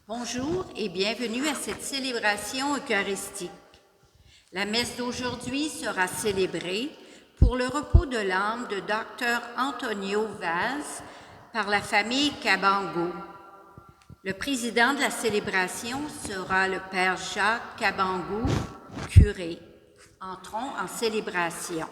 Bonjour et bienvenue à cette célébration eucharistique. La messe d'aujourd'hui sera célébrée pour le repos de l'âme de Dr Antonio Vaz par la famille Cabango. Le président de la célébration sera le Père Jacques Cabango, curé. Entrons en célébration.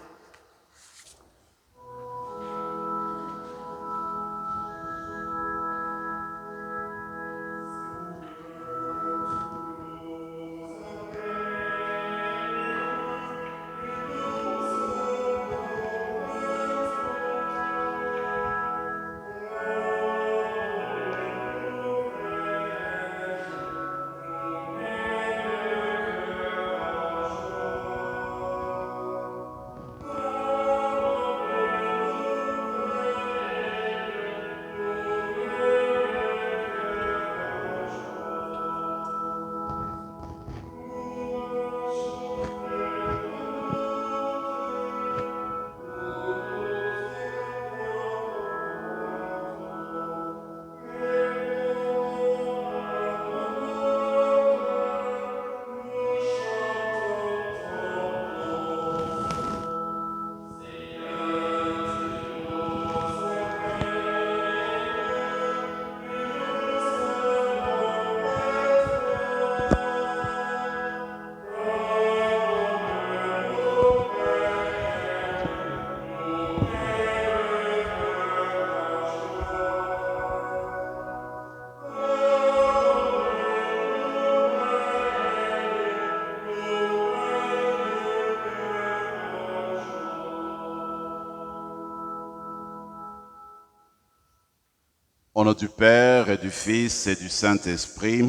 Au nom du Père et du Fils et du Saint-Esprit,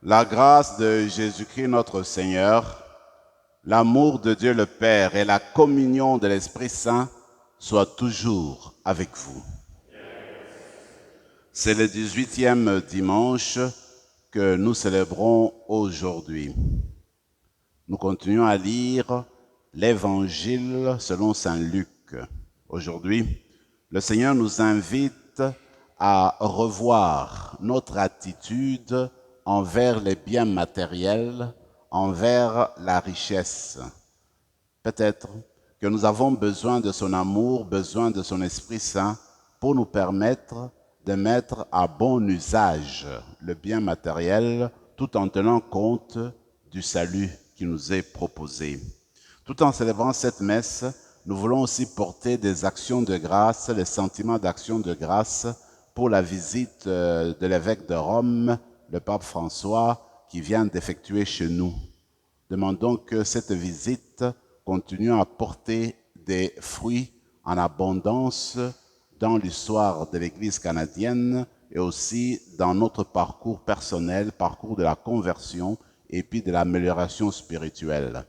la grâce de Jésus-Christ notre Seigneur, l'amour de Dieu le Père et la communion de l'Esprit Saint soient toujours avec vous. C'est le 18e dimanche que nous célébrons aujourd'hui. Nous continuons à lire l'Évangile selon Saint Luc. Aujourd'hui, le Seigneur nous invite à revoir notre attitude envers les biens matériels, envers la richesse. Peut-être que nous avons besoin de son amour, besoin de son Esprit Saint pour nous permettre de mettre à bon usage le bien matériel tout en tenant compte du salut qui nous est proposé. Tout en célébrant cette messe, nous voulons aussi porter des actions de grâce, les sentiments d'action de grâce pour la visite de l'évêque de Rome, le pape François, qui vient d'effectuer chez nous. Demandons que cette visite continue à porter des fruits en abondance dans l'histoire de l'Église canadienne et aussi dans notre parcours personnel, parcours de la conversion et puis de l'amélioration spirituelle.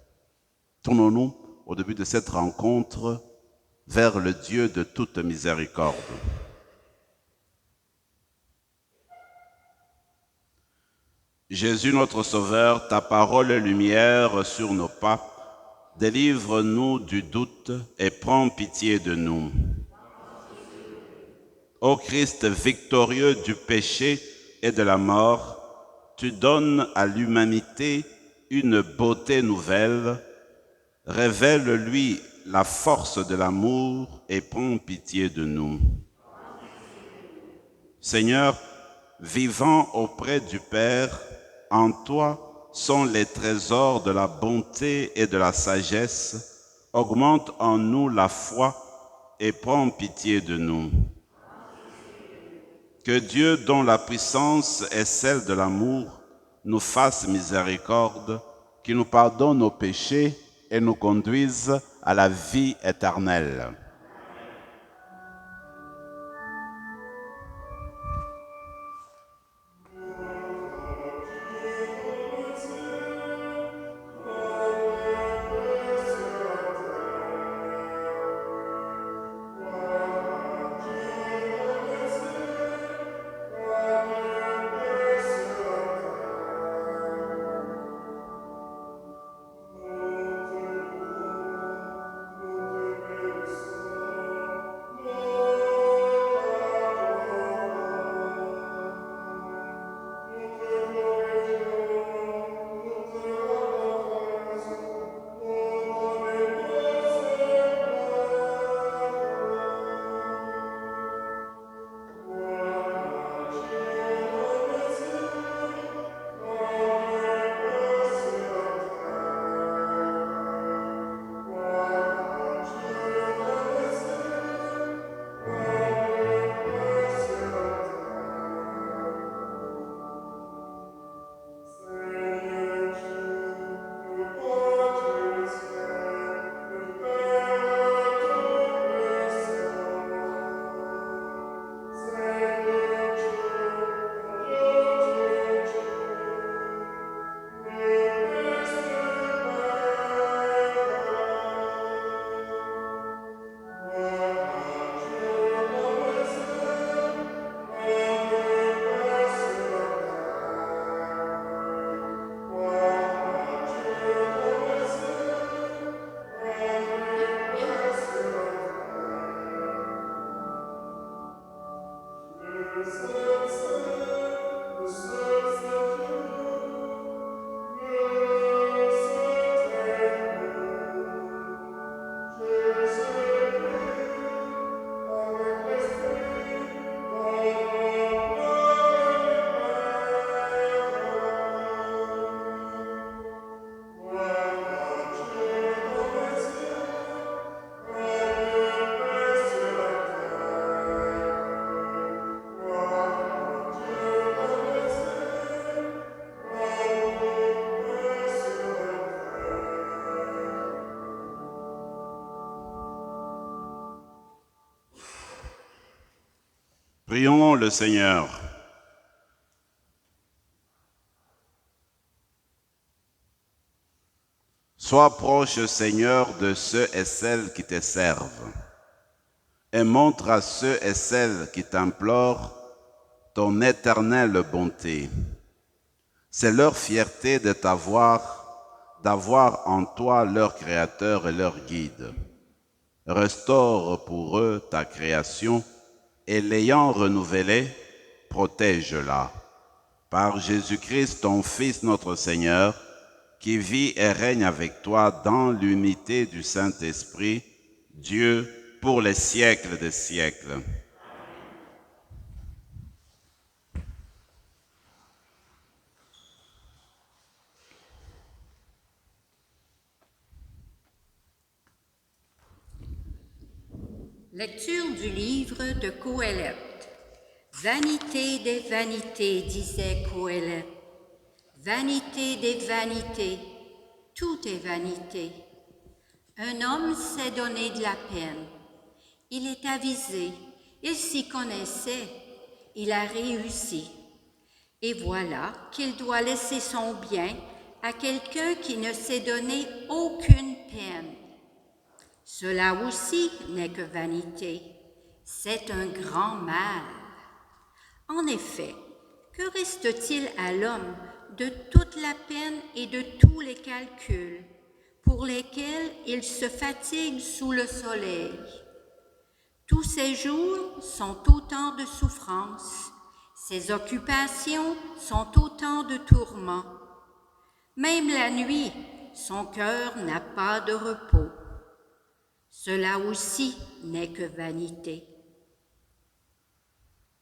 Tournons-nous au début de cette rencontre vers le Dieu de toute miséricorde. Jésus notre Sauveur, ta parole est lumière sur nos pas. Délivre-nous du doute et prends pitié de nous. Ô Christ victorieux du péché et de la mort, tu donnes à l'humanité une beauté nouvelle. Révèle-lui la force de l'amour et prends pitié de nous. Seigneur, vivant auprès du Père, en toi sont les trésors de la bonté et de la sagesse. Augmente en nous la foi et prends pitié de nous. Que Dieu, dont la puissance est celle de l'amour, nous fasse miséricorde, qu'il nous pardonne nos péchés et nous conduise à la vie éternelle. Prions le Seigneur. Sois proche, Seigneur, de ceux et celles qui te servent, et montre à ceux et celles qui t'implorent ton éternelle bonté. C'est leur fierté de d'avoir en toi leur Créateur et leur Guide. Restaure pour eux ta création, et l'ayant renouvelée, protège-la. Par Jésus-Christ, ton Fils, notre Seigneur, qui vit et règne avec toi dans l'unité du Saint-Esprit, Dieu, pour les siècles des siècles. Lecture du livre de Qoéleth. Vanité des vanités, disait Qoéleth. Vanité des vanités, tout est vanité. Un homme s'est donné de la peine. Il est avisé, il s'y connaissait, il a réussi. Et voilà qu'il doit laisser son bien à quelqu'un qui ne s'est donné aucune peine. Cela aussi n'est que vanité, c'est un grand mal. En effet, que reste-t-il à l'homme de toute la peine et de tous les calculs pour lesquels il se fatigue sous le soleil? Tous ses jours sont autant de souffrances, ses occupations sont autant de tourments. Même la nuit, son cœur n'a pas de repos. Cela aussi n'est que vanité.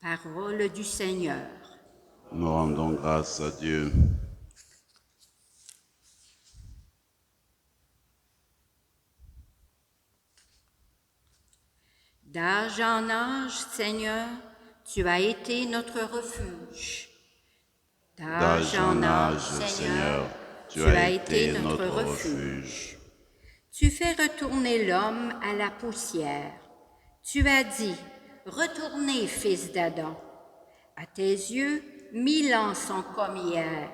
Parole du Seigneur. Nous rendons grâce à Dieu. D'âge en âge, Seigneur, tu as été notre refuge. D'âge en âge, Seigneur, tu as été notre refuge. Tu fais retourner l'homme à la poussière. Tu as dit, retournez, fils d'Adam. À tes yeux, 1000 ans sont comme hier.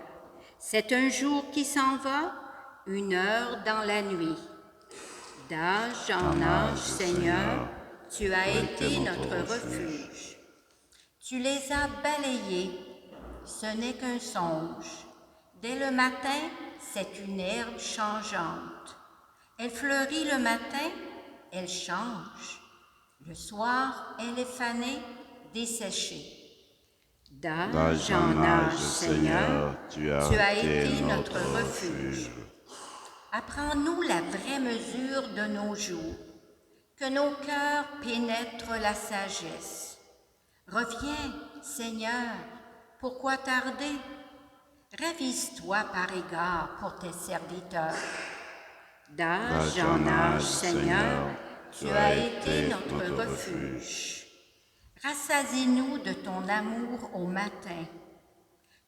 C'est un jour qui s'en va, une heure dans la nuit. D'âge en âge, Seigneur, tu as été notre refuge. Tu les as balayés, ce n'est qu'un songe. Dès le matin, c'est une herbe changeante. Elle fleurit le matin, elle change. Le soir, elle est fanée, desséchée. D'âge en âge, Seigneur, tu as été notre refuge. Apprends-nous la vraie mesure de nos jours, que nos cœurs pénètrent la sagesse. Reviens, Seigneur, pourquoi tarder? Ravise-toi par égard pour tes serviteurs. D'âge en âge, Seigneur, tu as été notre refuge. Rassasie-nous de ton amour au matin,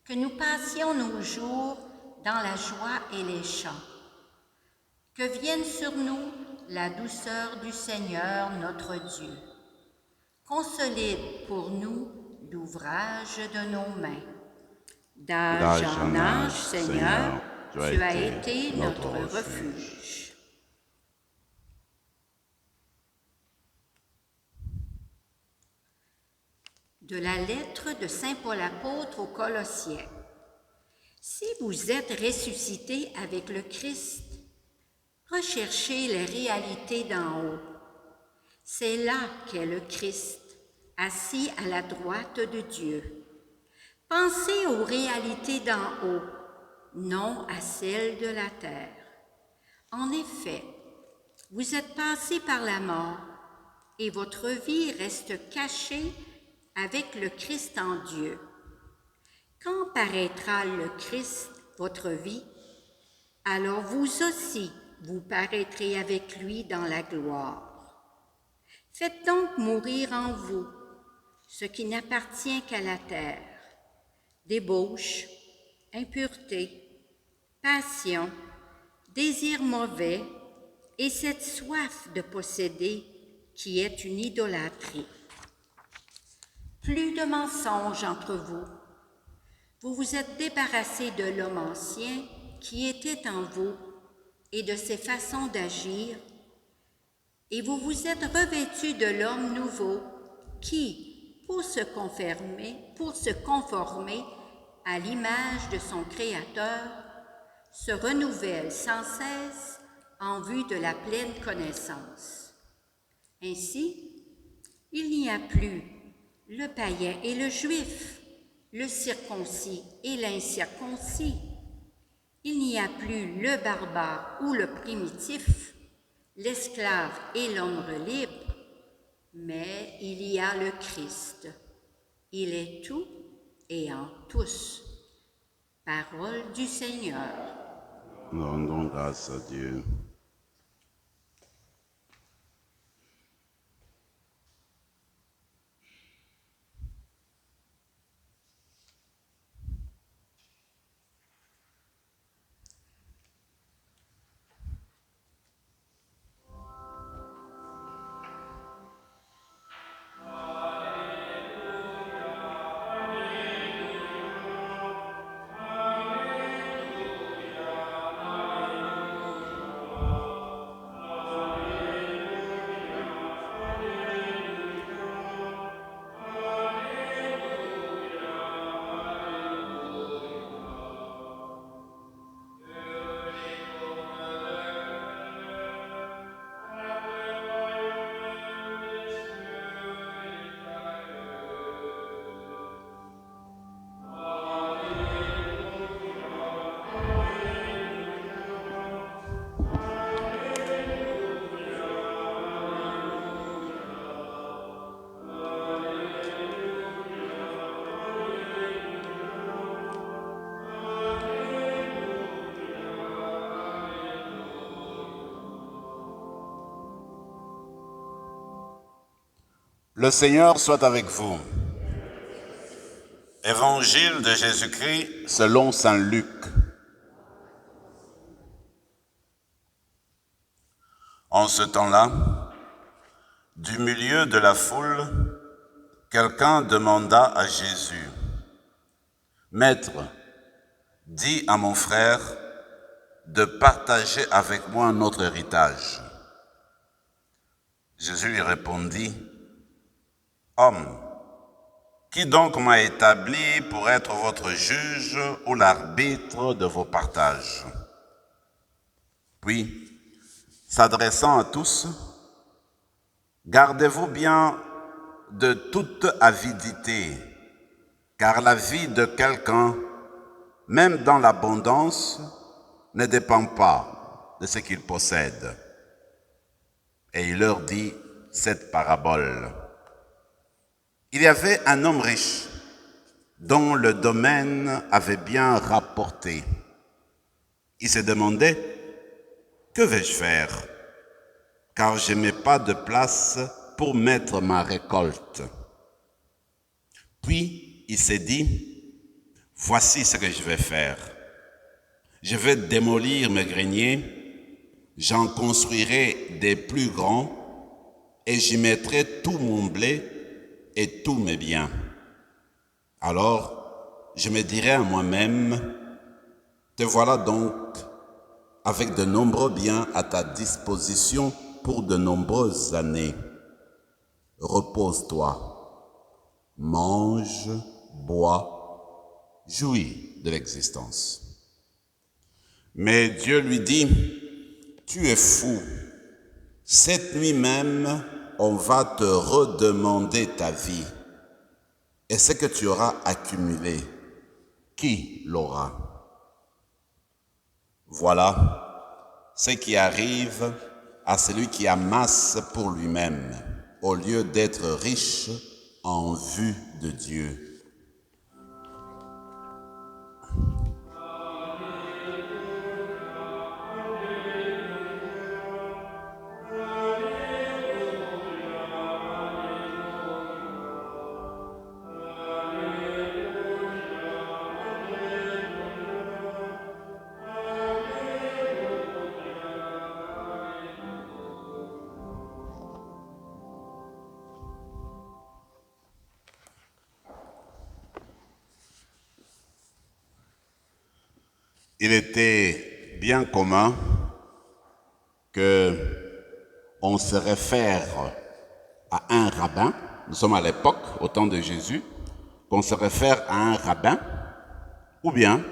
que nous passions nos jours dans la joie et les chants. Que vienne sur nous la douceur du Seigneur notre Dieu. Consolide pour nous l'ouvrage de nos mains. D'âge en âge, Seigneur, tu as été notre refuge. De la lettre de saint Paul apôtre aux Colossiens. Si vous êtes ressuscités avec le Christ, recherchez les réalités d'en haut. C'est là qu'est le Christ, assis à la droite de Dieu. Pensez aux réalités d'en haut, non à celles de la terre. En effet, vous êtes passés par la mort et votre vie reste cachée avec le Christ en Dieu. Quand paraîtra le Christ, votre vie, alors vous aussi, vous paraîtrez avec lui dans la gloire. Faites donc mourir en vous ce qui n'appartient qu'à la terre, débauche, impureté, passion, désir mauvais et cette soif de posséder qui est une idolâtrie. Plus de mensonges entre vous. Vous vous êtes débarrassé de l'homme ancien qui était en vous et de ses façons d'agir, et vous vous êtes revêtus de l'homme nouveau qui, pour se conformer à l'image de son Créateur, se renouvelle sans cesse en vue de la pleine connaissance. Ainsi, il n'y a plus le païen et le juif, le circoncis et l'incirconcis. Il n'y a plus le barbare ou le primitif, l'esclave et l'homme libre, mais il y a le Christ. Il est tout et en tous. Parole du Seigneur. Rendons grâce à Dieu. Le Seigneur soit avec vous. Évangile de Jésus-Christ selon saint Luc. En ce temps-là, du milieu de la foule, quelqu'un demanda à Jésus, « Maître, dis à mon frère de partager avec moi notre héritage. » Jésus lui répondit, « Homme, qui donc m'a établi pour être votre juge ou l'arbitre de vos partages ?» Puis, s'adressant à tous, « Gardez-vous bien de toute avidité, car la vie de quelqu'un, même dans l'abondance, ne dépend pas de ce qu'il possède. » Et il leur dit cette parabole. Il y avait un homme riche dont le domaine avait bien rapporté. Il se demandait, « Que vais-je faire? Car je n'ai pas de place pour mettre ma récolte. » Puis il s'est dit, « Voici ce que je vais faire. Je vais démolir mes greniers, j'en construirai des plus grands et j'y mettrai tout mon blé et tous mes biens. Alors, je me dirai à moi-même, te voilà donc avec de nombreux biens à ta disposition pour de nombreuses années. Repose-toi, mange, bois, jouis de l'existence. » Mais Dieu lui dit, « Tu es fou. Cette nuit même, on va te redemander ta vie. Et ce que tu auras accumulé, qui l'aura? Voilà ce qui arrive à celui qui amasse pour lui-même, au lieu d'être riche en vue de Dieu. » Il était bien commun que on se réfère à un rabbin, nous sommes à l'époque, au temps de Jésus, qu'on se réfère à un rabbin ou bien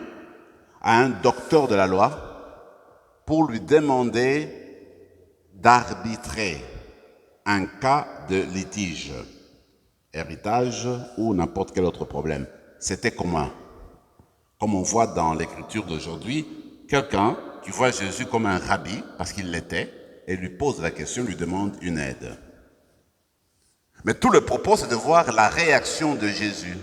à un docteur de la loi pour lui demander d'arbitrer un cas de litige, héritage ou n'importe quel autre problème. C'était commun. Comme on voit dans l'écriture d'aujourd'hui, quelqu'un qui voit Jésus comme un rabbi, parce qu'il l'était, et lui pose la question, lui demande une aide. Mais tout le propos, c'est de voir la réaction de Jésus.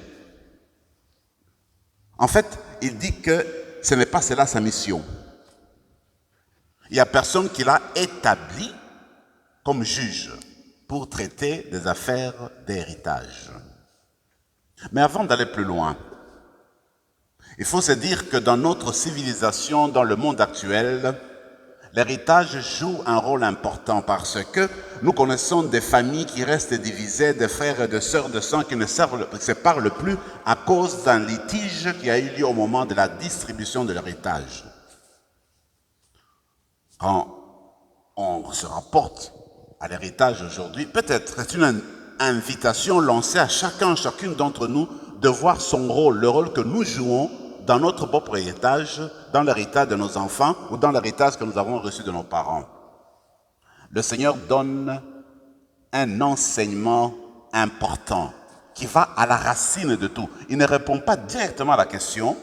En fait, il dit que ce n'est pas cela sa mission. Il n'y a personne qui l'a établi comme juge pour traiter des affaires d'héritage. Mais avant d'aller plus loin, il faut se dire que dans notre civilisation, dans le monde actuel, l'héritage joue un rôle important parce que nous connaissons des familles qui restent divisées, des frères et des sœurs de sang qui ne se parlent plus à cause d'un litige qui a eu lieu au moment de la distribution de l'héritage. Quand on se rapporte à l'héritage aujourd'hui, peut-être c'est une invitation lancée à chacune d'entre nous de voir son rôle, le rôle que nous jouons dans notre propre héritage, dans l'héritage de nos enfants ou dans l'héritage que nous avons reçu de nos parents. Le Seigneur donne un enseignement important qui va à la racine de tout. Il ne répond pas directement à la question,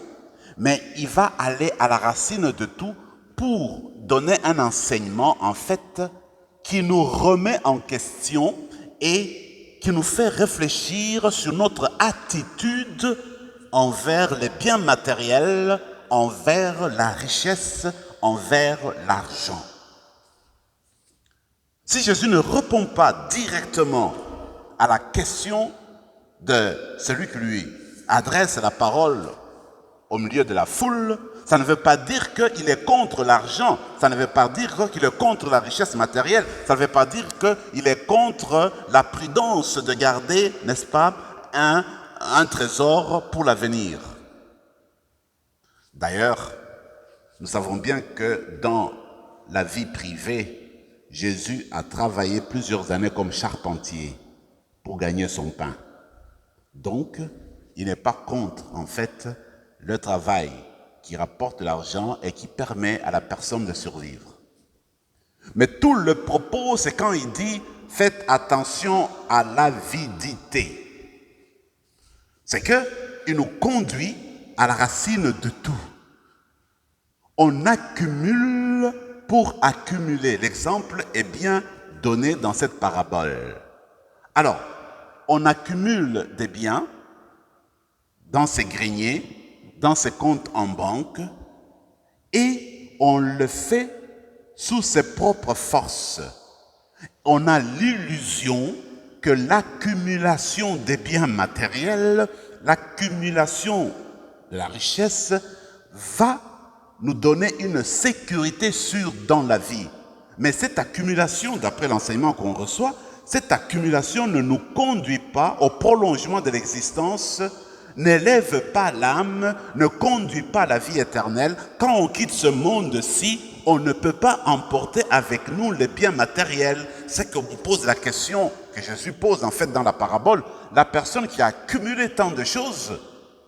mais il va aller à la racine de tout pour donner un enseignement, en fait, qui nous remet en question et qui nous fait réfléchir sur notre attitude envers les biens matériels, envers la richesse, envers l'argent. Si Jésus ne répond pas directement à la question de celui qui lui adresse la parole au milieu de la foule, ça ne veut pas dire qu'il est contre l'argent, ça ne veut pas dire qu'il est contre la richesse matérielle, ça ne veut pas dire qu'il est contre la prudence de garder, n'est-ce pas, un trésor pour l'avenir. D'ailleurs, nous savons bien que dans la vie privée, Jésus a travaillé plusieurs années comme charpentier pour gagner son pain. Donc, il n'est pas contre, en fait, le travail qui rapporte de l'argent et qui permet à la personne de survivre. Mais tout le propos, c'est quand il dit « faites attention à l'avidité ». C'est qu'il nous conduit à la racine de tout. On accumule pour accumuler. L'exemple est bien donné dans cette parabole. Alors, on accumule des biens dans ses greniers, dans ses comptes en banque, et on le fait sous ses propres forces. On a l'illusion que l'accumulation des biens matériels, l'accumulation de la richesse va nous donner une sécurité sûre dans la vie. Mais cette accumulation, d'après l'enseignement qu'on reçoit, cette accumulation ne nous conduit pas au prolongement de l'existence, n'élève pas l'âme, ne conduit pas la vie éternelle. Quand on quitte ce monde-ci, on ne peut pas emporter avec nous les biens matériels. C'est que vous pose la question que je suppose en fait dans la parabole. La personne qui a accumulé tant de choses,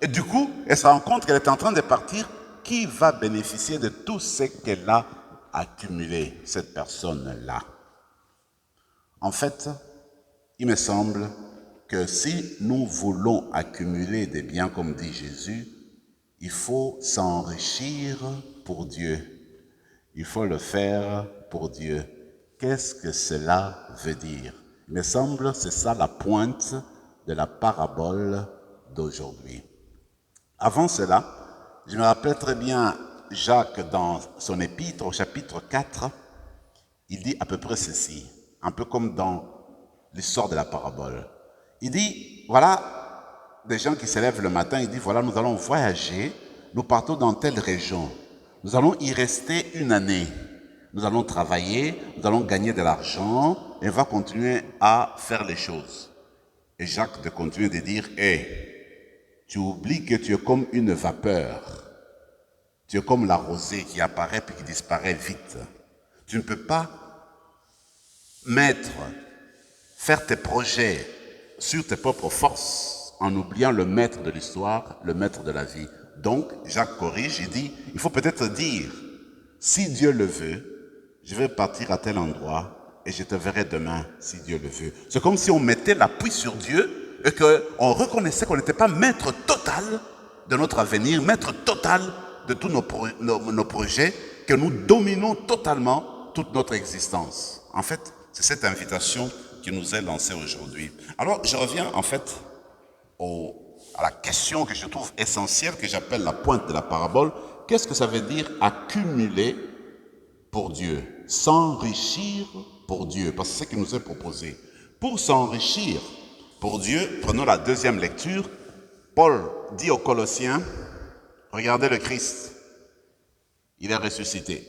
et du coup, elle se rend compte qu'elle est en train de partir. Qui va bénéficier de tout ce qu'elle a accumulé, cette personne-là? En fait, il me semble que si nous voulons accumuler des biens, comme dit Jésus, il faut s'enrichir pour Dieu. Il faut le faire pour Dieu. Qu'est-ce que cela veut dire? Il me semble que c'est ça la pointe de la parabole d'aujourd'hui. Avant cela, je me rappelle très bien Jacques dans son épître, au chapitre 4, il dit à peu près ceci, un peu comme dans l'histoire de la parabole. Il dit, voilà, des gens qui se lèvent le matin, il dit, voilà, nous allons voyager, nous partons dans telle région, nous allons y rester une année, nous allons travailler, nous allons gagner de l'argent, et on va continuer à faire les choses. Et Jacques de continuer de dire, tu oublies que tu es comme une vapeur. Tu es comme la rosée qui apparaît puis qui disparaît vite. Tu ne peux pas faire tes projets sur tes propres forces en oubliant le maître de l'histoire, le maître de la vie. Donc, Jacques corrige, il dit, il faut peut-être dire, si Dieu le veut, je vais partir à tel endroit et je te verrai demain si Dieu le veut. C'est comme si on mettait l'appui sur Dieu et qu'on reconnaissait qu'on n'était pas maître total de notre avenir, maître total de tous nos projets, que nous dominons totalement toute notre existence. En fait, c'est cette invitation qui nous est lancée aujourd'hui. Alors, je reviens en fait à la question que je trouve essentielle, que j'appelle la pointe de la parabole. Qu'est-ce que ça veut dire accumuler pour Dieu? S'enrichir pour Dieu, parce que c'est ce qui nous est proposé. Pour s'enrichir pour Dieu, prenons la deuxième lecture. Paul dit aux Colossiens, regardez le Christ, il est ressuscité,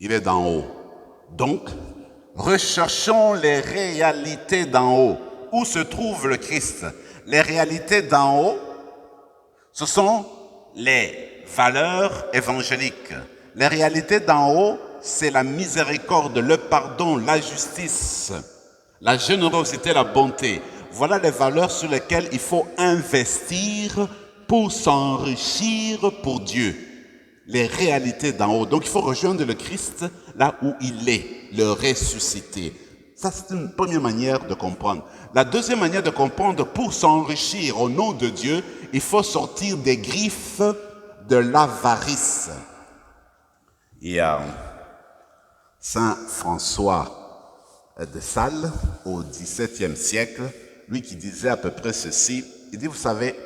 il est d'en haut. Donc, recherchons les réalités d'en haut. Où se trouve le Christ? Les réalités d'en haut, ce sont les valeurs évangéliques. Les réalités d'en haut, c'est la miséricorde, le pardon, la justice, la générosité, la bonté. Voilà les valeurs sur lesquelles il faut investir pour s'enrichir pour Dieu. Les réalités d'en haut. Donc il faut rejoindre le Christ là où il est, le ressuscité. Ça, c'est une première manière de comprendre. La deuxième manière de comprendre, pour s'enrichir au nom de Dieu, il faut sortir des griffes de l'avarice. Il y a Saint François de Sales, au XVIIe siècle, lui qui disait à peu près ceci. Il dit, vous savez,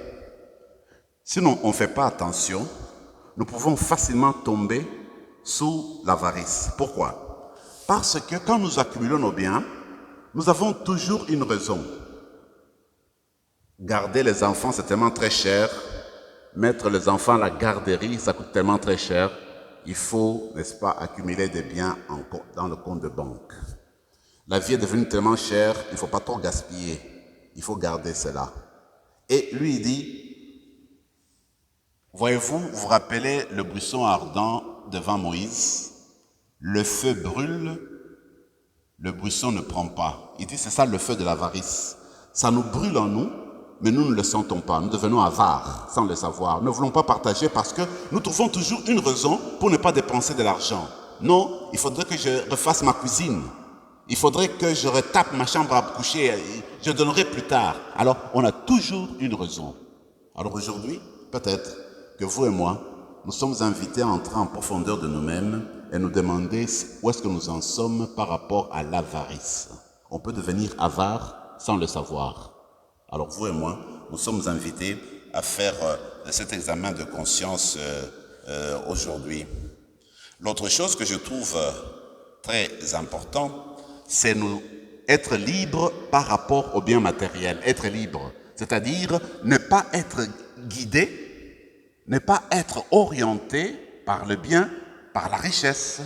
si on ne fait pas attention, nous pouvons facilement tomber sous l'avarice. Pourquoi? Parce que quand nous accumulons nos biens, nous avons toujours une raison. Garder les enfants, c'est tellement très cher. Mettre les enfants à la garderie, ça coûte tellement très cher. Il faut, n'est-ce pas, accumuler des biens dans le compte de banque. La vie est devenue tellement chère, il ne faut pas trop gaspiller. Il faut garder cela. Et lui, il dit, voyez-vous, vous vous rappelez le buisson ardent devant Moïse? Le feu brûle, le buisson ne prend pas. Il dit, c'est ça le feu de l'avarice. Ça nous brûle en nous, mais nous ne le sentons pas. Nous devenons avares sans le savoir. Nous ne voulons pas partager parce que nous trouvons toujours une raison pour ne pas dépenser de l'argent. Non, il faudrait que je refasse ma cuisine. Il faudrait que je retape ma chambre à coucher. Je donnerai plus tard. Alors, on a toujours une raison. Alors aujourd'hui, peut-être que vous et moi, nous sommes invités à entrer en profondeur de nous-mêmes et nous demander où est-ce que nous en sommes par rapport à l'avarice. On peut devenir avare sans le savoir. Alors vous et moi, nous sommes invités à faire cet examen de conscience aujourd'hui. L'autre chose que je trouve très important, c'est nous être libre par rapport aux biens matériels. Être libre, c'est-à-dire ne pas être guidé, ne pas être orienté par le bien, par la richesse.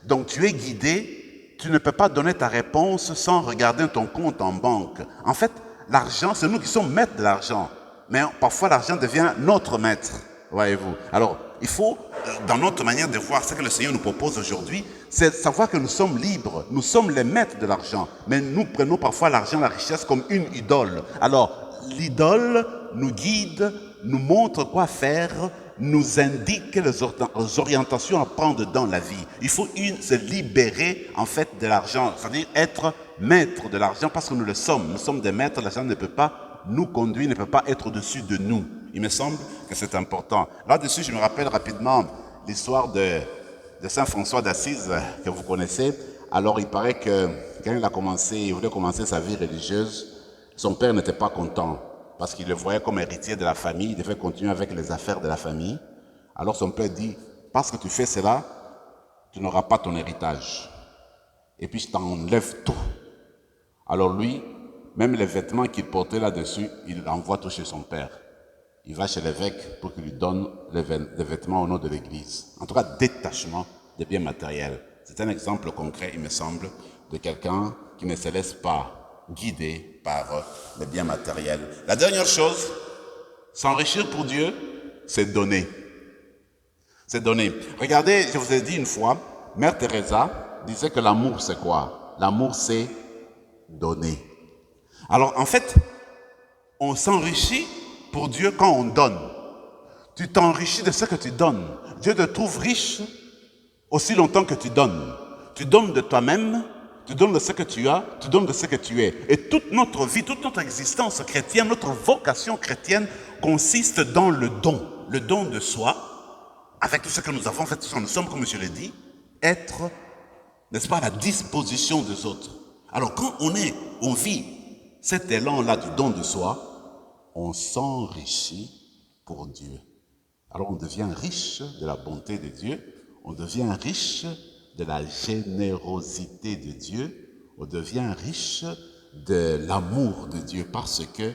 Donc tu es guidé, tu ne peux pas donner ta réponse sans regarder ton compte en banque. En fait, l'argent, c'est nous qui sommes maîtres de l'argent. Mais parfois, l'argent devient notre maître, voyez-vous. Alors, il faut, dans notre manière de voir ce que le Seigneur nous propose aujourd'hui, c'est savoir que nous sommes libres. Nous sommes les maîtres de l'argent. Mais nous prenons parfois l'argent, la richesse comme une idole. Alors, l'idole nous guide, nous montre quoi faire, nous indique les orientations à prendre dans la vie. Il faut se libérer en fait de l'argent, c'est-à-dire être maître de l'argent parce que nous le sommes. Nous sommes des maîtres, l'argent ne peut pas nous conduire, ne peut pas être au-dessus de nous. Il me semble que c'est important. Là-dessus, je me rappelle rapidement l'histoire de Saint François d'Assise que vous connaissez. Alors, il paraît que quand il voulait commencer sa vie religieuse, son père n'était pas content parce qu'il le voyait comme héritier de la famille, il devait continuer avec les affaires de la famille. Alors son père dit, parce que tu fais cela, tu n'auras pas ton héritage. Et puis je t'enlève tout. Alors lui, même les vêtements qu'il portait là-dessus, il envoie tout chez son père. Il va chez l'évêque pour qu'il lui donne les vêtements au nom de l'église. En tout cas, détachement des biens matériels. C'est un exemple concret, il me semble, de quelqu'un qui ne se laisse pas guidé par les biens matériels. La dernière chose, s'enrichir pour Dieu, c'est donner. C'est donner. Regardez, je vous ai dit une fois, Mère Teresa disait que l'amour c'est quoi? L'amour c'est donner. Alors en fait, on s'enrichit pour Dieu quand on donne. Tu t'enrichis de ce que tu donnes. Dieu te trouve riche aussi longtemps que tu donnes. Tu donnes de toi-même, tu donnes de ce que tu as, tu donnes de ce que tu es. Et toute notre vie, toute notre existence chrétienne, notre vocation chrétienne consiste dans le don de soi, avec tout ce que nous avons fait, tout ce que nous sommes, comme je l'ai dit, être, n'est-ce pas, à la disposition des autres. Alors quand on vit cet élan-là du don de soi, on s'enrichit pour Dieu. Alors on devient riche de la bonté de Dieu, on devient riche de la générosité de Dieu, on devient riche de l'amour de Dieu parce que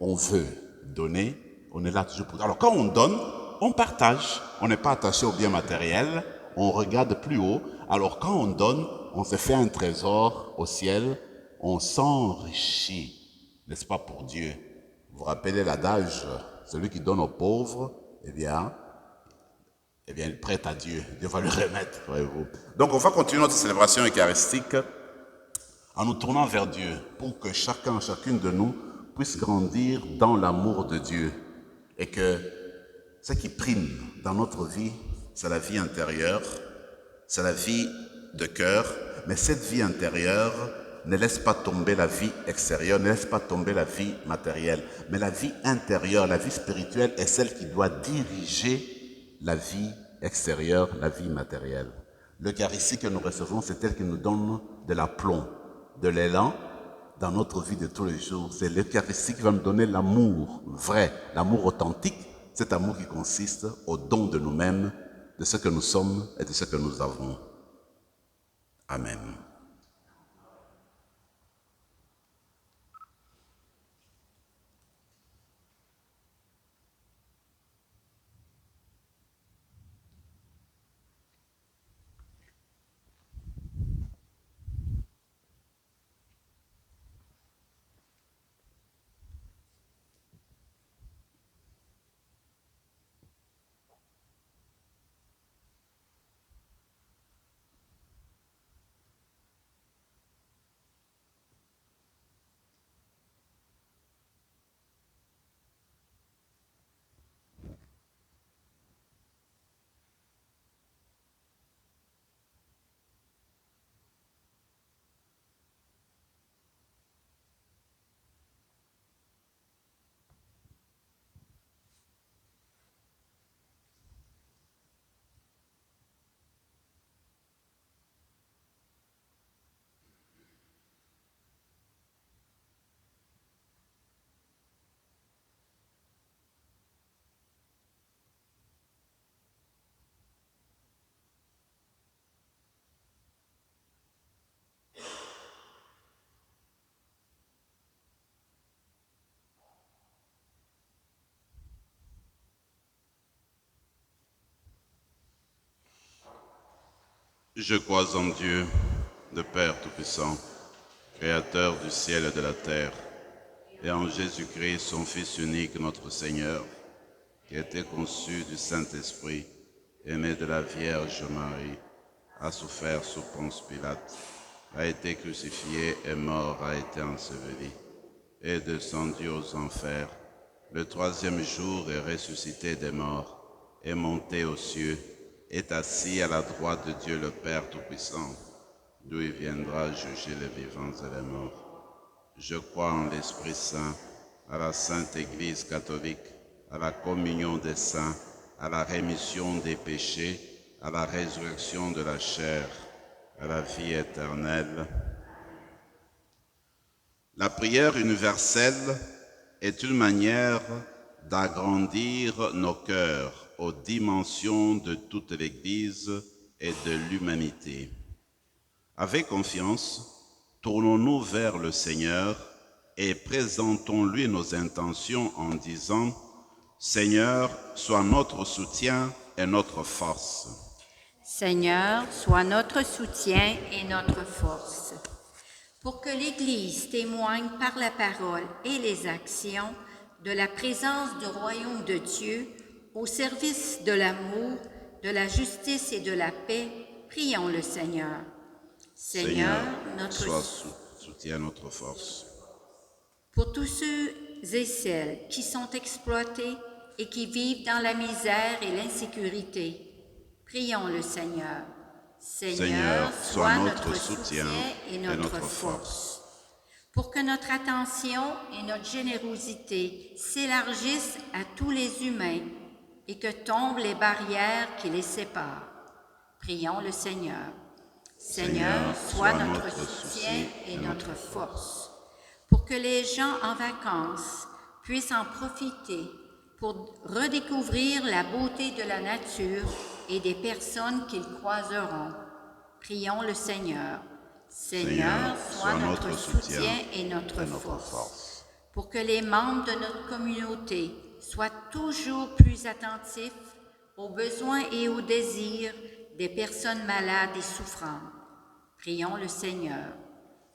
on veut donner, on est là toujours pour. Alors quand on donne, on partage, on n'est pas attaché au bien matériel, on regarde plus haut. Alors quand on donne, on se fait un trésor au ciel, on s'enrichit, n'est-ce pas, pour Dieu. Vous vous rappelez l'adage, celui qui donne aux pauvres, eh bien, il prête à Dieu. Dieu va lui remettre, voyez-vous. Donc, on va continuer notre célébration eucharistique en nous tournant vers Dieu pour que chacune de nous puisse grandir dans l'amour de Dieu et que ce qui prime dans notre vie, c'est la vie intérieure, c'est la vie de cœur, mais cette vie intérieure ne laisse pas tomber la vie extérieure, ne laisse pas tomber la vie matérielle. Mais la vie intérieure, la vie spirituelle est celle qui doit diriger la vie extérieure, la vie matérielle. L'Eucharistie que nous recevons, c'est elle qui nous donne de l'aplomb, de l'élan dans notre vie de tous les jours. C'est l'Eucharistie qui va nous donner l'amour vrai, l'amour authentique, cet amour qui consiste au don de nous-mêmes, de ce que nous sommes et de ce que nous avons. Amen. Je crois en Dieu, le Père Tout-Puissant, Créateur du ciel et de la terre, et en Jésus-Christ, son Fils unique, notre Seigneur, qui a été conçu du Saint-Esprit, né de la Vierge Marie, a souffert sous Ponce Pilate, a été crucifié et mort, a été enseveli, est descendu aux enfers. Le troisième jour est ressuscité des morts, est monté aux cieux, est assis à la droite de Dieu le Père Tout-Puissant, d'où il viendra juger les vivants et les morts. Je crois en l'Esprit Saint, à la Sainte Église catholique, à la communion des saints, à la rémission des péchés, à la résurrection de la chair, à la vie éternelle. La prière universelle est une manière d'agrandir nos cœurs aux dimensions de toute l'Église et de l'humanité. Avec confiance, tournons-nous vers le Seigneur et présentons-lui nos intentions en disant « Seigneur, sois notre soutien et notre force. » Seigneur, sois notre soutien et notre force. Pour que l'Église témoigne par la parole et les actions de la présence du royaume de Dieu au service de l'amour, de la justice et de la paix, prions le Seigneur. Seigneur, notre soutiens notre force. Pour tous ceux et celles qui sont exploités et qui vivent dans la misère et l'insécurité, prions le Seigneur. Seigneur, sois notre soutien et notre force. Pour que notre attention et notre générosité s'élargissent à tous les humains et que tombent les barrières qui les séparent, prions le Seigneur. Seigneur, sois notre soutien et notre force. Pour que les gens en vacances puissent en profiter pour redécouvrir la beauté de la nature et des personnes qu'ils croiseront, prions le Seigneur. Seigneur, sois notre soutien et notre force. Pour que les membres de notre communauté soient toujours plus attentifs aux besoins et aux désirs des personnes malades et souffrantes, prions le Seigneur.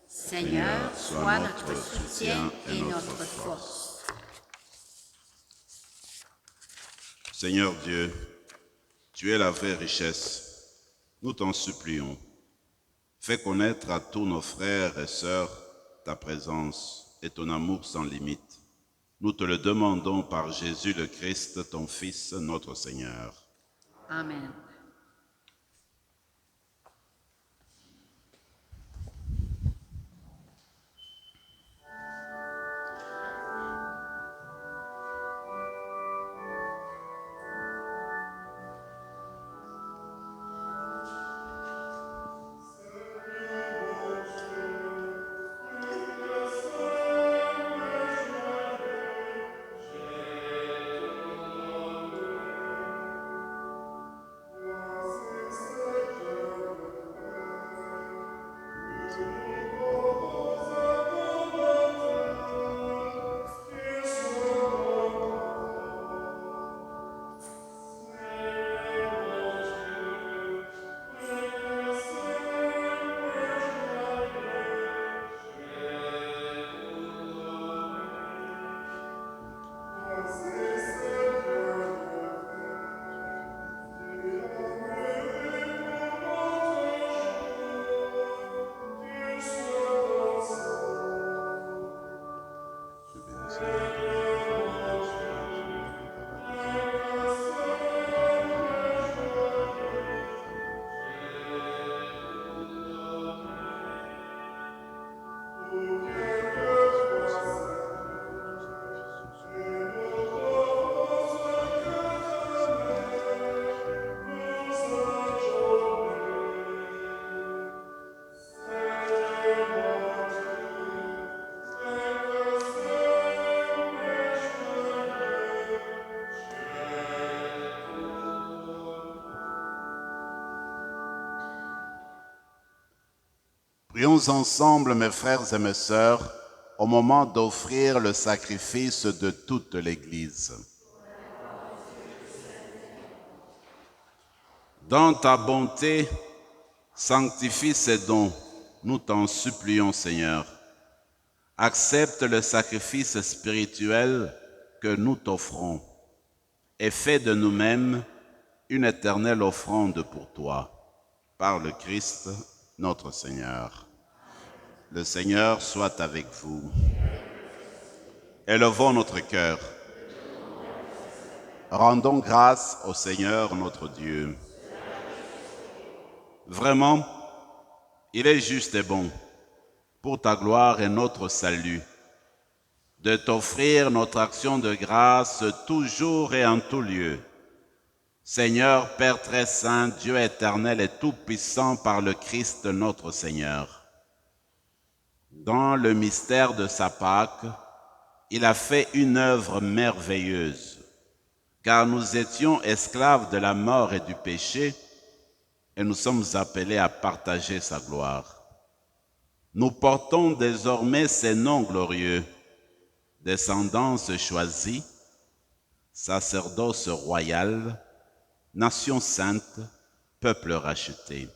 Seigneur, sois notre soutien et notre force. Seigneur Dieu, tu es la vraie richesse. Nous t'en supplions. Fais connaître à tous nos frères et sœurs ta présence et ton amour sans limite. Nous te le demandons par Jésus le Christ, ton Fils, notre Seigneur. Amen. Prions ensemble, mes frères et mes sœurs, au moment d'offrir le sacrifice de toute l'Église. Dans ta bonté, sanctifie ces dons, nous t'en supplions, Seigneur. Accepte le sacrifice spirituel que nous t'offrons et fais de nous-mêmes une éternelle offrande pour toi, par le Christ, notre Seigneur. Le Seigneur soit avec vous. Élevons notre cœur. Rendons grâce au Seigneur notre Dieu. Vraiment, il est juste et bon, pour ta gloire et notre salut, de t'offrir notre action de grâce toujours et en tout lieu. Seigneur, Père très saint, Dieu éternel et tout-puissant par le Christ notre Seigneur. Dans le mystère de sa Pâque, il a fait une œuvre merveilleuse, car nous étions esclaves de la mort et du péché, et nous sommes appelés à partager sa gloire. Nous portons désormais ces noms glorieux, descendance choisie, sacerdoce royal, nation sainte, peuple racheté.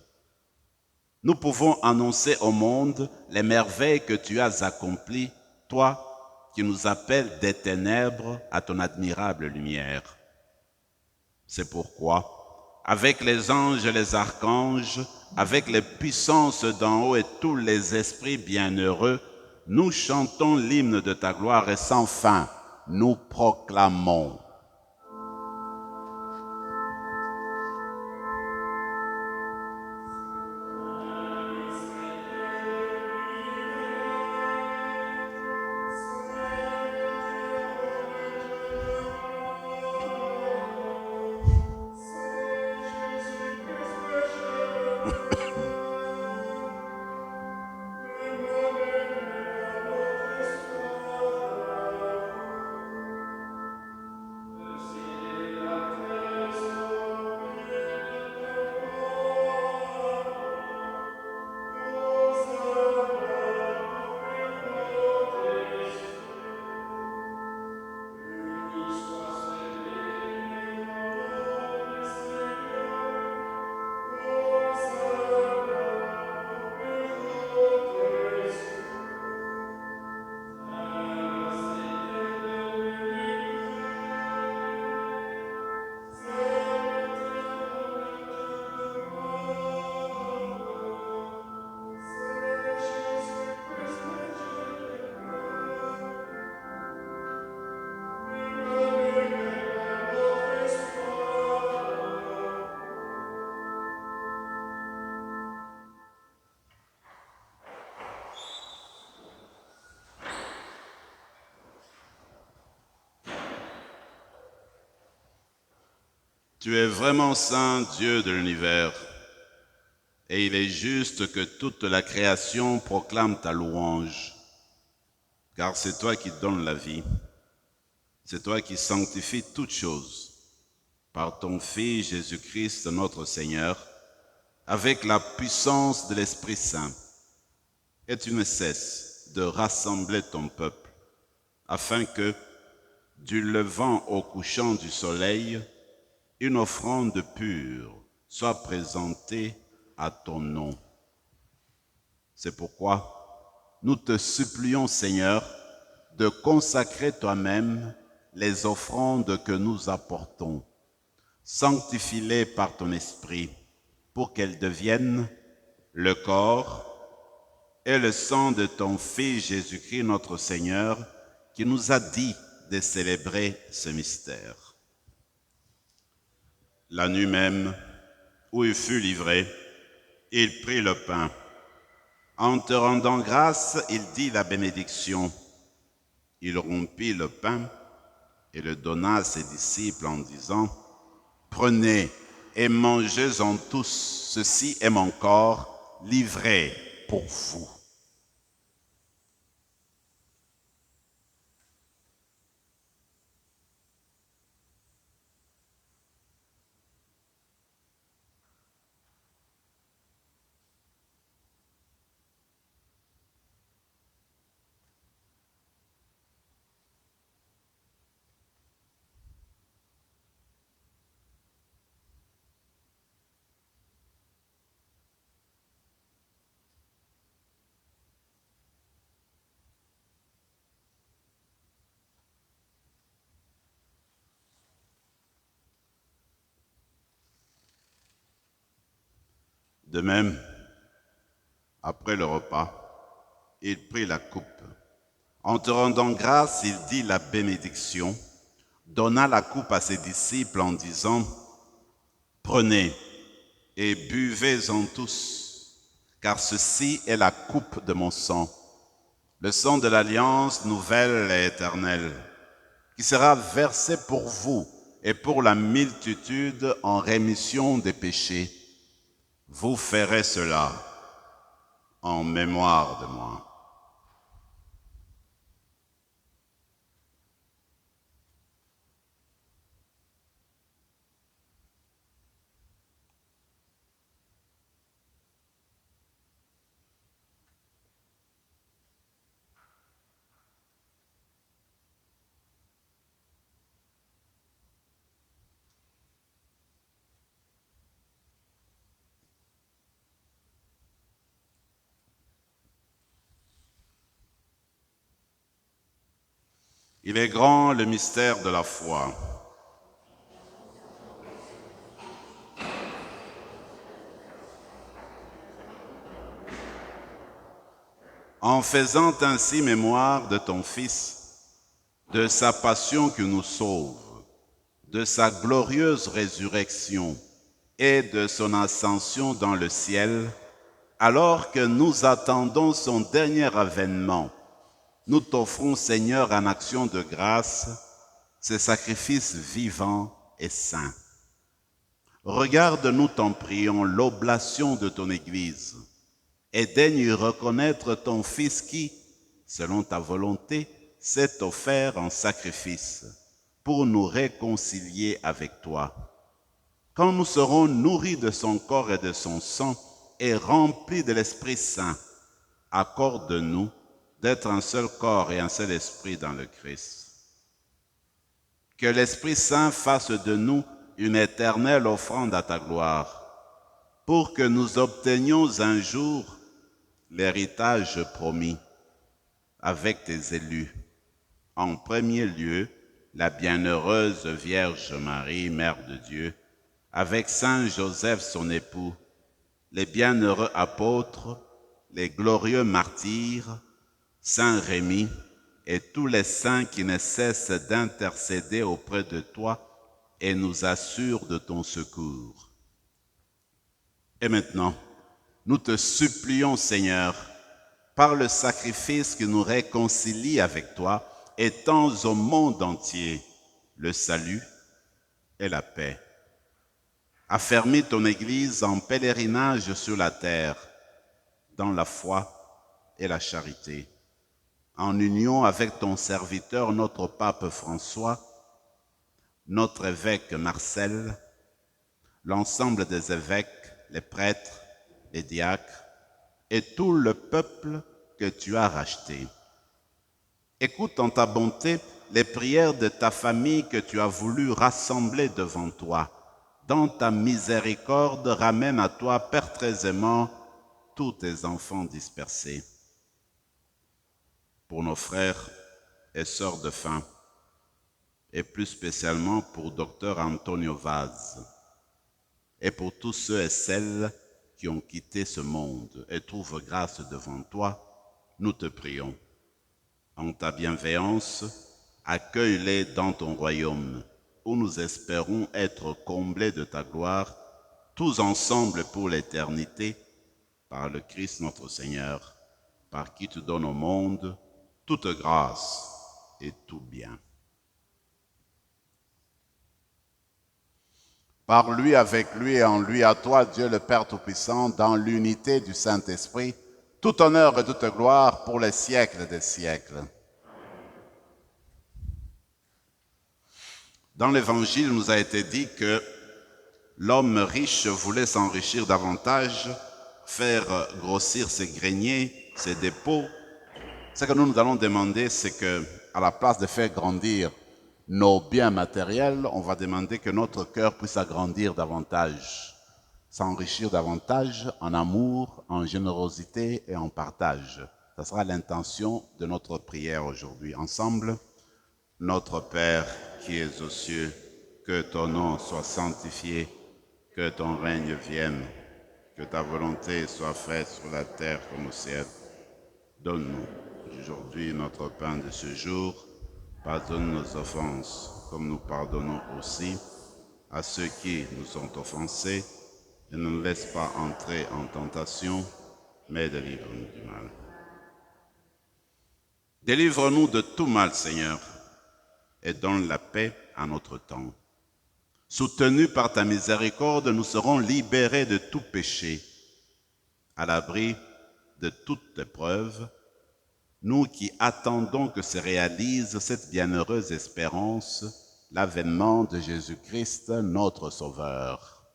Nous pouvons annoncer au monde les merveilles que tu as accomplies, toi qui nous appelles des ténèbres à ton admirable lumière. C'est pourquoi, avec les anges et les archanges, avec les puissances d'en haut et tous les esprits bienheureux, nous chantons l'hymne de ta gloire et sans fin, nous proclamons. Tu es vraiment saint, Dieu de l'univers, et il est juste que toute la création proclame ta louange, car c'est toi qui donnes la vie, c'est toi qui sanctifies toutes choses, par ton Fils Jésus-Christ notre Seigneur, avec la puissance de l'Esprit Saint, et tu ne cesses de rassembler ton peuple, afin que, du levant au couchant du soleil, une offrande pure soit présentée à ton nom. C'est pourquoi nous te supplions, Seigneur, de consacrer toi-même les offrandes que nous apportons. Sanctifie-les par ton esprit pour qu'elles deviennent le corps et le sang de ton Fils Jésus-Christ notre Seigneur, qui nous a dit de célébrer ce mystère. La nuit même, où il fut livré, il prit le pain. En te rendant grâce, il dit la bénédiction. Il rompit le pain et le donna à ses disciples en disant, « Prenez et mangez-en tous, ceci est mon corps livré pour vous. » De même, après le repas, il prit la coupe. En te rendant grâce, il dit la bénédiction, donna la coupe à ses disciples en disant, « Prenez et buvez-en tous, car ceci est la coupe de mon sang, le sang de l'alliance nouvelle et éternelle, qui sera versé pour vous et pour la multitude en rémission des péchés. Vous ferez cela en mémoire de moi. » Il est grand le mystère de la foi. en faisant ainsi mémoire de ton Fils, de sa passion qui nous sauve, de sa glorieuse résurrection et de son ascension dans le ciel, alors que nous attendons son dernier avènement, nous t'offrons, Seigneur, en action de grâce, ce sacrifice vivant et saint. Regarde-nous, t'en prions, l'oblation de ton Église, et daigne y reconnaître ton Fils qui, selon ta volonté, s'est offert en sacrifice pour nous réconcilier avec toi. Quand nous serons nourris de son corps et de son sang et remplis de l'Esprit Saint, accorde-nous d'être un seul corps et un seul esprit dans le Christ. Que l'Esprit Saint fasse de nous une éternelle offrande à ta gloire, pour que nous obtenions un jour l'héritage promis avec tes élus. En premier lieu, la bienheureuse Vierge Marie, Mère de Dieu, avec Saint Joseph son époux, les bienheureux apôtres, les glorieux martyrs, Saint Rémy et tous les saints qui ne cessent d'intercéder auprès de toi et nous assurent de ton secours. Et maintenant, nous te supplions, Seigneur, par le sacrifice qui nous réconcilie avec toi, étends au monde entier le salut et la paix. Affermis ton Église en pèlerinage sur la terre, dans la foi et la charité, en union avec ton serviteur, notre pape François, notre évêque Marcel, l'ensemble des évêques, les prêtres, les diacres et tout le peuple que tu as racheté. Écoute en ta bonté les prières de ta famille que tu as voulu rassembler devant toi. Dans ta miséricorde, ramène à toi, Père très aimant, tous tes enfants dispersés. Pour nos frères et sœurs de faim, et plus spécialement pour Dr Antonio Vaz, et pour tous ceux et celles qui ont quitté ce monde et trouvent grâce devant toi, nous te prions. En ta bienveillance, accueille-les dans ton royaume, où nous espérons être comblés de ta gloire, tous ensemble pour l'éternité, par le Christ notre Seigneur, par qui tu donnes au monde toute grâce et tout bien. Par lui, avec lui et en lui, à toi, Dieu le Père Tout-Puissant, dans l'unité du Saint-Esprit, tout honneur et toute gloire pour les siècles des siècles. Dans l'Évangile, il nous a été dit que l'homme riche voulait s'enrichir davantage, faire grossir ses greniers, ses dépôts. Ce que nous allons demander, c'est que, à la place de faire grandir nos biens matériels, on va demander que notre cœur puisse agrandir davantage, s'enrichir davantage en amour, en générosité et en partage. Ce sera l'intention de notre prière aujourd'hui. Ensemble, notre Père qui es aux cieux, que ton nom soit sanctifié, que ton règne vienne, que ta volonté soit faite sur la terre comme au ciel. Donne-nous aujourd'hui notre pain de ce jour. Pardonne nos offenses, comme nous pardonnons aussi à ceux qui nous ont offensés, et ne nous laisse pas entrer en tentation, mais délivre-nous du mal. Délivre-nous de tout mal, Seigneur, et donne la paix à notre temps. Soutenus par ta miséricorde, nous serons libérés de tout péché, à l'abri de toute épreuve, nous qui attendons que se réalise cette bienheureuse espérance, l'avènement de Jésus-Christ, notre Sauveur.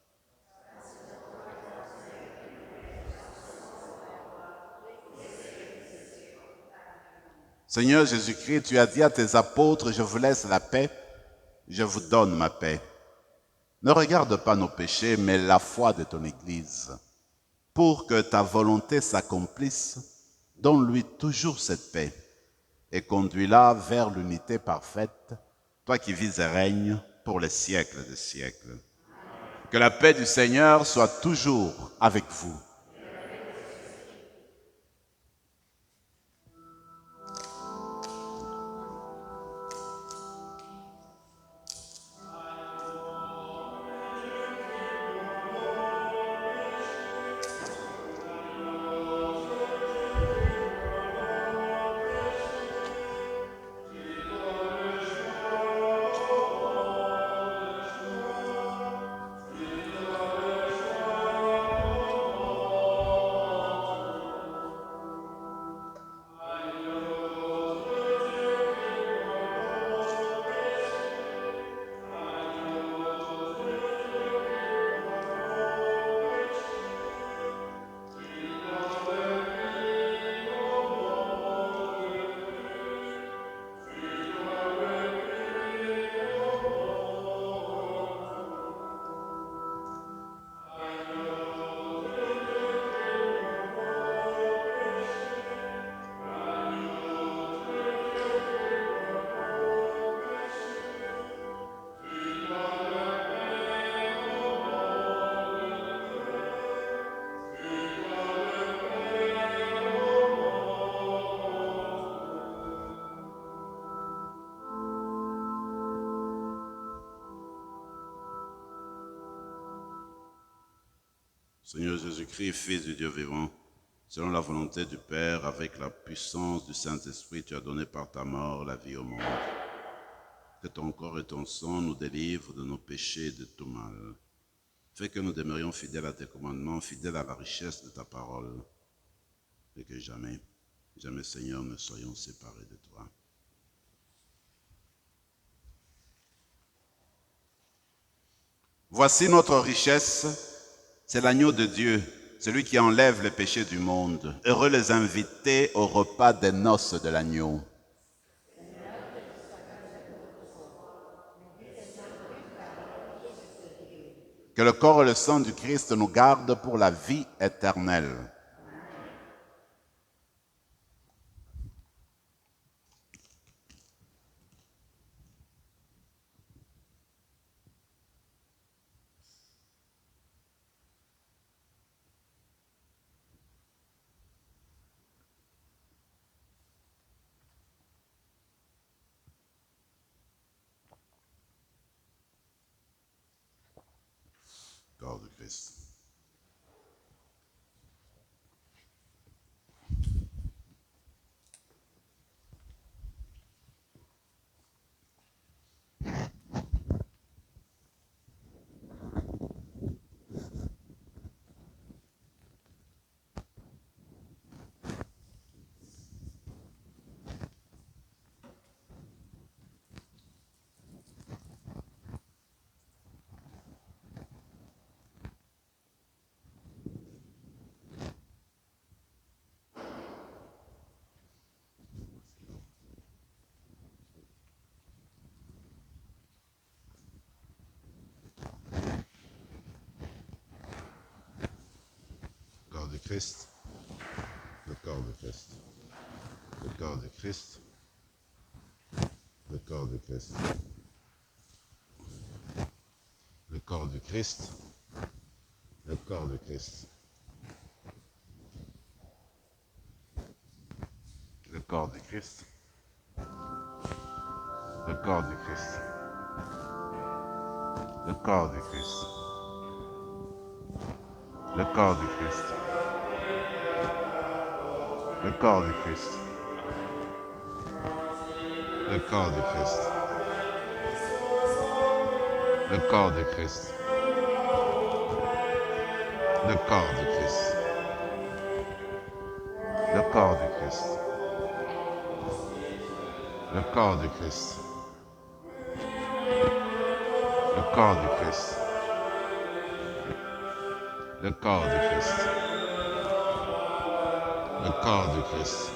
Seigneur Jésus-Christ, tu as dit à tes apôtres, je vous laisse la paix, je vous donne ma paix. Ne regarde pas nos péchés, mais la foi de ton Église. Pour que ta volonté s'accomplisse, donne-lui toujours cette paix et conduis-la vers l'unité parfaite, toi qui vis et règnes pour les siècles des siècles. Que la paix du Seigneur soit toujours avec vous. Seigneur Jésus-Christ, Fils du Dieu vivant, selon la volonté du Père, avec la puissance du Saint-Esprit, tu as donné par ta mort la vie au monde. Que ton corps et ton sang nous délivrent de nos péchés et de tout mal. Fais que nous demeurions fidèles à tes commandements, fidèles à la richesse de ta parole, et que jamais, jamais, Seigneur, ne soyons séparés de toi. Voici notre richesse, c'est l'agneau de Dieu, celui qui enlève les péchés du monde. Heureux les invités au repas des noces de l'agneau. Que le corps et le sang du Christ nous gardent pour la vie éternelle. Corps de Christ. Corps de Christ, le corps de Christ, le corps de Christ, le corps de Christ, le corps de Christ, le corps de Christ, le corps de Christ, le corps de Christ, le corps de Christ, le corps de Christ, le corps de Christ, le corps de Christ, le corps de Christ, le corps de Christ, le corps de Christ, le corps de Christ, le corps de Christ, le corps de Christ, le corps de Christ.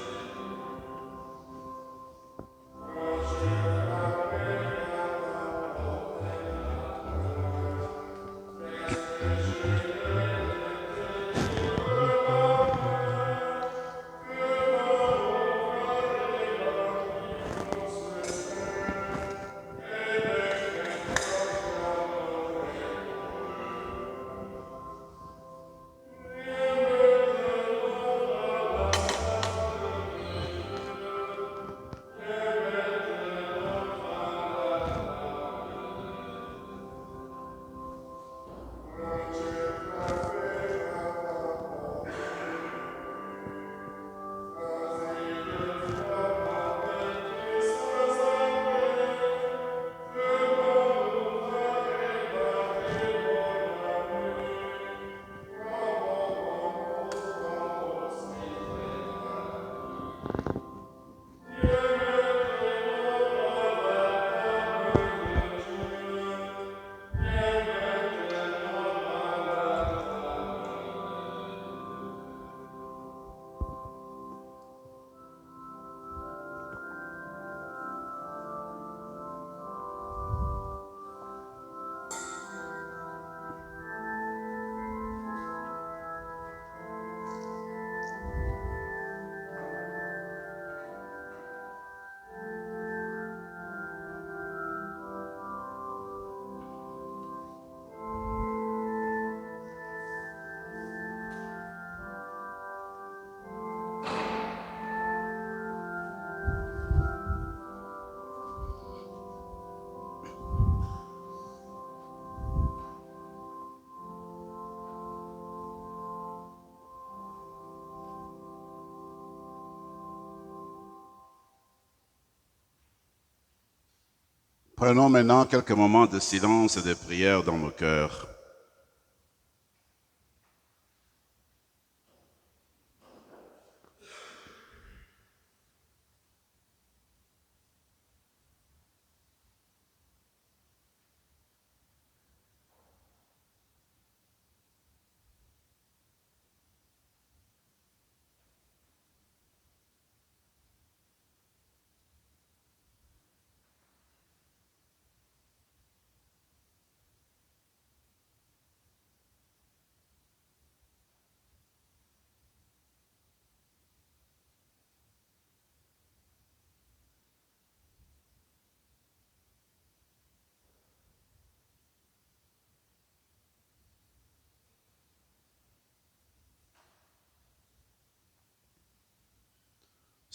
Prenons maintenant quelques moments de silence et de prière dans nos cœurs.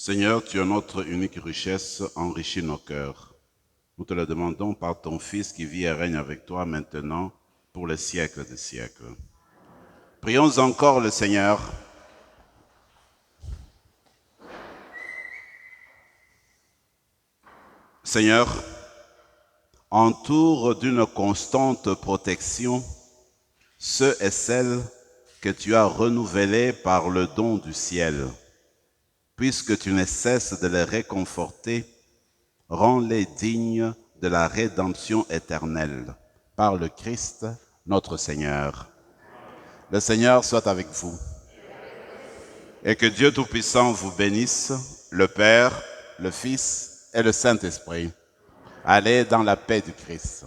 Seigneur, tu es notre unique richesse, enrichis nos cœurs. Nous te le demandons par ton Fils qui vit et règne avec toi maintenant pour les siècles des siècles. Prions encore le Seigneur. Seigneur, entoure d'une constante protection ceux et celles que tu as renouvelés par le don du ciel. Puisque tu ne cesses de les réconforter, rends-les dignes de la rédemption éternelle par le Christ notre Seigneur. Le Seigneur soit avec vous. Et que Dieu Tout-Puissant vous bénisse, le Père, le Fils et le Saint-Esprit. Allez dans la paix du Christ.